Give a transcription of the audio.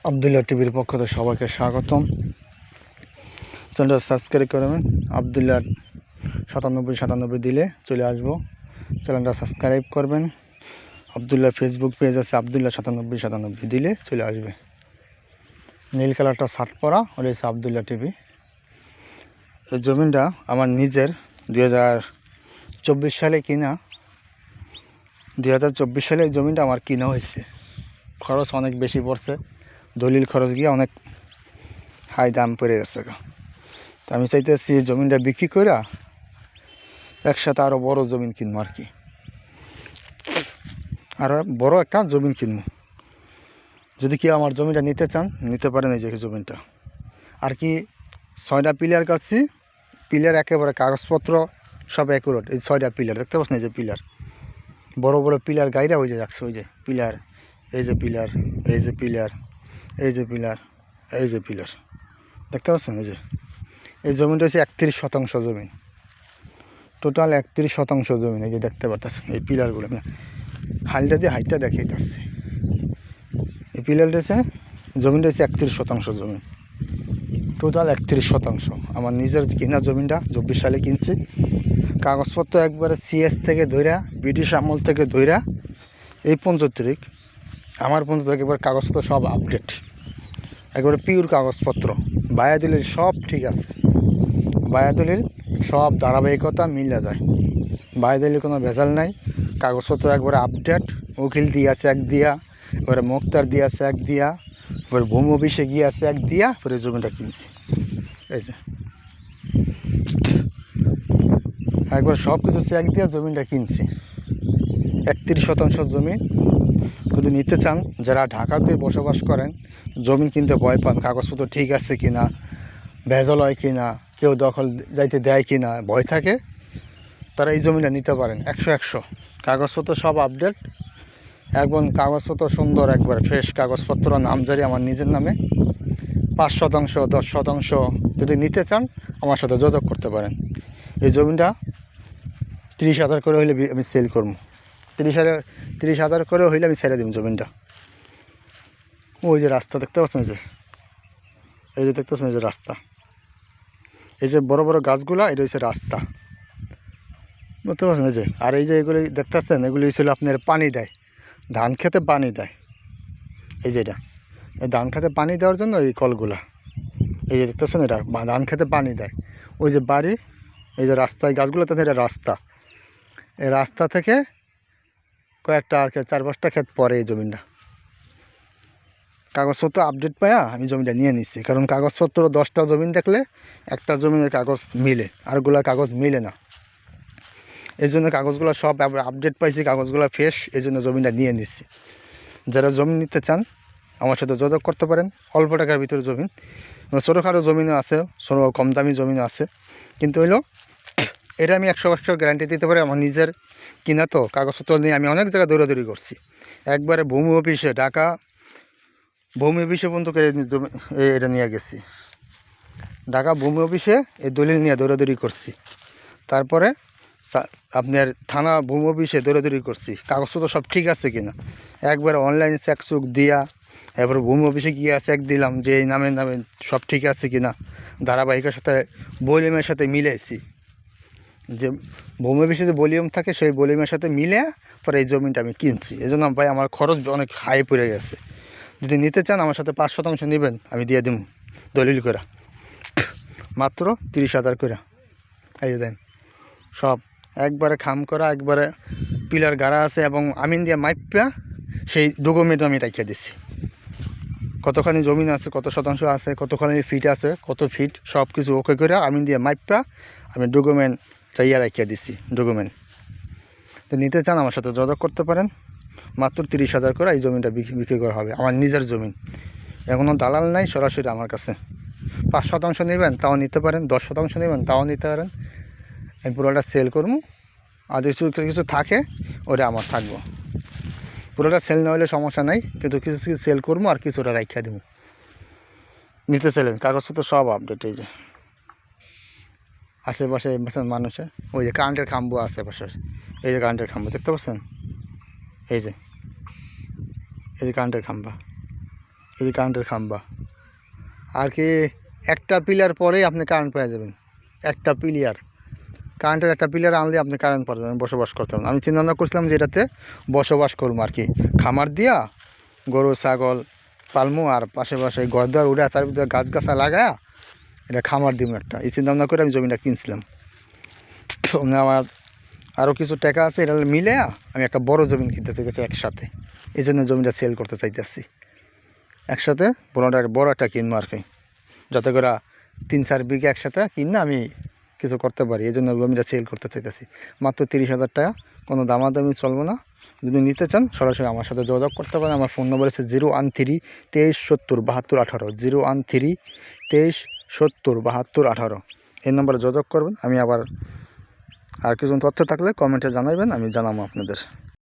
আবদুল্লাহ টিভির পক্ষ থেকে সবাইকে স্বাগতম। চ্যানেলটা সাবস্ক্রাইব করবেন। আবদুল্লাহ 97 দিলে চলে আসবো। চ্যানেলটা সাবস্ক্রাইব করবেন। আবদুল্লাহ ফেসবুক পেজ আছে, আবদুল্লাহ 97 দিলে চলে আসবে। নীল কালারটা শার্ট পরা রয়েছে আবদুল্লাহ টিভি। এই জমিনটা আমার নিজের 2024 সালে কিনা। 2024 সালে এই জমিনটা আমার কিনা হয়েছে। খরচ অনেক বেশি পড়ছে, দলিল খরচ গিয়ে অনেক হাই দাম পড়ে গেছে। তো আমি চাইতেছি জমিনটা বিক্রি করে একসাথে আরও বড় জমিন কিনবো আর কি, আর বড় একটা জমিন কিনবো। যদি কেউ আমার জমিটা নিতে চান নিতে পারেন। এই যে জমিনটা আর কি 6টা পিলার কাটছি। পিলার একেবারে কাগজপত্র সব অ্যাকুরেট। এই 6টা পিলার দেখতে পাচ্ছেন, এই যে পিলার, বড় বড় পিলার গাইরা ওই যে রাখছে। ওই যে পিলার, এই যে পিলার, এই যে পিলার, এই যে পিলার, এই যে পিলার দেখতে পাচ্ছেন। এই জমিটা হচ্ছে 31% জমিন, টোটাল 31% জমিন। এই যে দেখতে পাচ্ছেন এই পিলারগুলো, হাইটটা দিয়ে হাইটটা দেখিয়ে যাচ্ছে। এই পিলারটা হচ্ছে জমিনটা হচ্ছে 31% জমিন, টোটাল 31%। আমার নিজের কিনা জমিনটা 24 সালে কিনছি। কাগজপত্র একবারে সিএস থেকে ধইরা, ব্রিটিশ আমল থেকে ধইরা এই 35 আমার পর্যন্ত একেবারে কাগজপত্র সব আপডেট, একবারে পিওর কাগজপত্র। বায়া দলিল সব ঠিক আছে, বায়া দলিল সব ধারাবাহিকতা মিলে যায়। বায়া দলিল কোনো ভেজাল নাই, কাগজপত্র একবারে আপডেট। উকিল দিয়ে আছে এক দিয়া, এবারে মুক্তার দিয়ে আছে এক দিয়া, এবারে ভূমি অফিসে গিয়ে আছে এক দিয়া, পরে জমিটা কিনছি। এই যে একবার সব কিছু চেক দিয়ে জমিনটা কিনছি। 31% জমিন। যদি নিতে চান, যারা ঢাকাতে বসবাস করেন, জমিন কিনতে ভয় পান, কাগজপত্র ঠিক আছে কিনা, ভেজাল হয় কিনা, কেউ দখল যাইতে দেয় কিনা ভয় থাকে, তারা এই জমিটা নিতে পারেন। 100 কাগজপত্র সব আপডেট, একদম কাগজপত্র সুন্দর, একবার ফ্রেশ কাগজপত্র, নামজারি আমার নিজের নামে। 5%, 10% যদি নিতে চান আমার সাথে যোগাযোগ করতে পারেন। এই জমিটা 30,000 করে হইলে আমি সেল করবো। 30,000 করে হইলে আমি ছেড়ে দিব জমিনটা। ওই যে রাস্তা দেখতে পাচ্ছেন, এই যে দেখতে পাচ্ছেন, এই যে রাস্তা, এই যে বড় বড় গাছগুলা, এটা হচ্ছে রাস্তা, বুঝতে পারছেন। এই যে আর এই যে এগুলি দেখতে পাচ্ছেন, এগুলি ছিল আপনার পানি দেয়, ধান খেতে পানি দেয়। এই যে এটা, এই ধান খেতে পানি দেওয়ার জন্য এই কলগুলা, এই যে দেখতেছেন, এটা ধান খেতে পানি দেয়। ওই যে বাড়ি, এই যে রাস্তায় গাছগুলোতে, এটা রাস্তা। এই রাস্তা থেকে কয়েকটা আর 4-5টা ক্ষেত পরে এই জমিটা। কাগজপত্র আপডেট পায়া আমি জমিটা নিয়ে নিচ্ছি, কারণ কাগজপত্র 10টা জমিন দেখলে একটা জমিনের কাগজ মিলে, আরগুলা কাগজ মিলে না। এই জন্য কাগজগুলো সব আপডেট পাইছি, কাগজগুলো ফ্রেশ, এই জন্য জমিটা নিয়ে নিচ্ছি। যারা জমি নিতে চান আমার সাথে যোগাযোগ করতে পারেন। অল্প টাকার ভিতরে জমিন, ছোটোখাটো জমিনও আছে, কম দামি জমিনও আছে, কিন্তু হইলো এটা আমি 100% গ্যারান্টি দিতে পারি। আমার নিজের কিনা তো, কাগজপত্র নিয়ে আমি অনেক জায়গায় দৌড়াদৌড়ি করছি। একবারে ভূমি অফিসে, ঢাকা ভূমি অফিসে পর্যন্ত এটা নিয়ে গেছি। ঢাকা ভূমি অফিসে এই দলিল নিয়ে দৌড়াদৌড়ি করছি। তারপরে আপনার থানা ভূমি অফিসে দৌড়াদৌড়ি করছি, কাগজপত্র সব ঠিক আছে কিনা। একবারে অনলাইনে চেকচুক দিয়া, এরপরে ভূমি অফিসে গিয়ে চেক দিলাম যে এই নামে সব ঠিক আছে কিনা। ধারাবাহিকের সাথে ভলিউমের সাথে মিলেছি, যে ভূমি অফিসে যে ভলিউম থাকে সেই ভলিউমের সাথে মিলে পরে এই জমিটা আমি কিনছি। এই জন্য ভাই আমার খরচ অনেক হাই পড়ে গেছে। যদি নিতে চান আমার সাথে 5% নেবেন, আমি দিয়ে দিব দলিল করে, মাত্র 30,000 করে। এই যে দেন, সব একবারে খাম করা, একবারে পিলার গাড়া আছে, এবং আমিন দিয়ে মাইপা সেই ডকুমেন্ট আমি রেখে দিচ্ছি। কতখানি জমিন আছে, কত শতাংশ আছে, কতখানি ফিট আছে, কত ফিট, সব কিছু ওকে করে আমিন দিয়ে মাইপা আমি ডকুমেন্ট চাইয়া রেখে দিচ্ছি। ডকুমেন্ট তো নিতে চান আমার সাথে যোগাযোগ করতে পারেন। মাত্র 30,000 করে এই জমিটা বিক্রি করা হবে, আমার নিজের জমিন। এখনও দালাল নাই, সরাসরি আমার কাছে। 5% নেবেন তাও নিতে পারেন, 10% নেবেন তাও নিতে পারেন। আমি পুরোটা সেল করবো, আর কিছু থাকে ওটা আমার থাকবো। পুরোটা সেল না হলে সমস্যা নাই, কিন্তু কিছু কিছু সেল করবো আর কিছুটা রাখা দেবো। নিতে চাইলেন, কাগজপত্র সব আপডেট। এই যে আশেপাশে মানুষের ওই যে কারেন্টের খাম্বো আশেপাশে, এই যে কারেন্টের খাম্বো দেখতে পাচ্ছেন, এই যে কারেন্টের খাম্বা, এই যে কারেন্টের খাম্বা, আর কি একটা পিলার পরেই আপনি কারেন্ট পেয়ে যাবেন। একটা পিলার, কারেন্টের একটা পিলার আনলে আপনি কারেন্ট পাওয়া যাবেন, বসবাস করতে পারবেন। আমি চিন্তা ভাবনা করছিলাম যে এটাতে বসবাস করবো আর কি, খামার দিয়া গরু ছাগল পালমু, আর পাশে পাশে ঘর দুয়ার উড়ে চারিদিকে গাছ গাছা লাগায়া এটা খামার দিব একটা, এই চিন্তা ভাবনা করে আমি জমিটা কিনছিলাম। আমার আরও কিছু টাকা আছে, এটা মিলে আমি একটা বড় জমি কিনতে চাইতেছি একসাথে, এই জন্য জমিটা সেল করতে চাইতেছি একসাথে। বড় একটা কিনবো আর কি, যাতে করে 3-4 বিঘা একসাথে কিনে আমি কিছু করতে পারি, এই জন্য জমিটা সেল করতে চাইতেছি। মাত্র 30,000 টাকা, কোনো দামাদামি চলবে না। যদি নিতে চান সরাসরি আমার সাথে যোগাযোগ করতে পারেন। আমার ফোন নম্বর হচ্ছে 013-2370-7218, 013-2370-7218, এই নম্বরে যোগাযোগ করবেন। আমি আবার আর কিছু তথ্য থাকলে কমেন্টে জানাবেন, আমি জানাবো আপনাদের।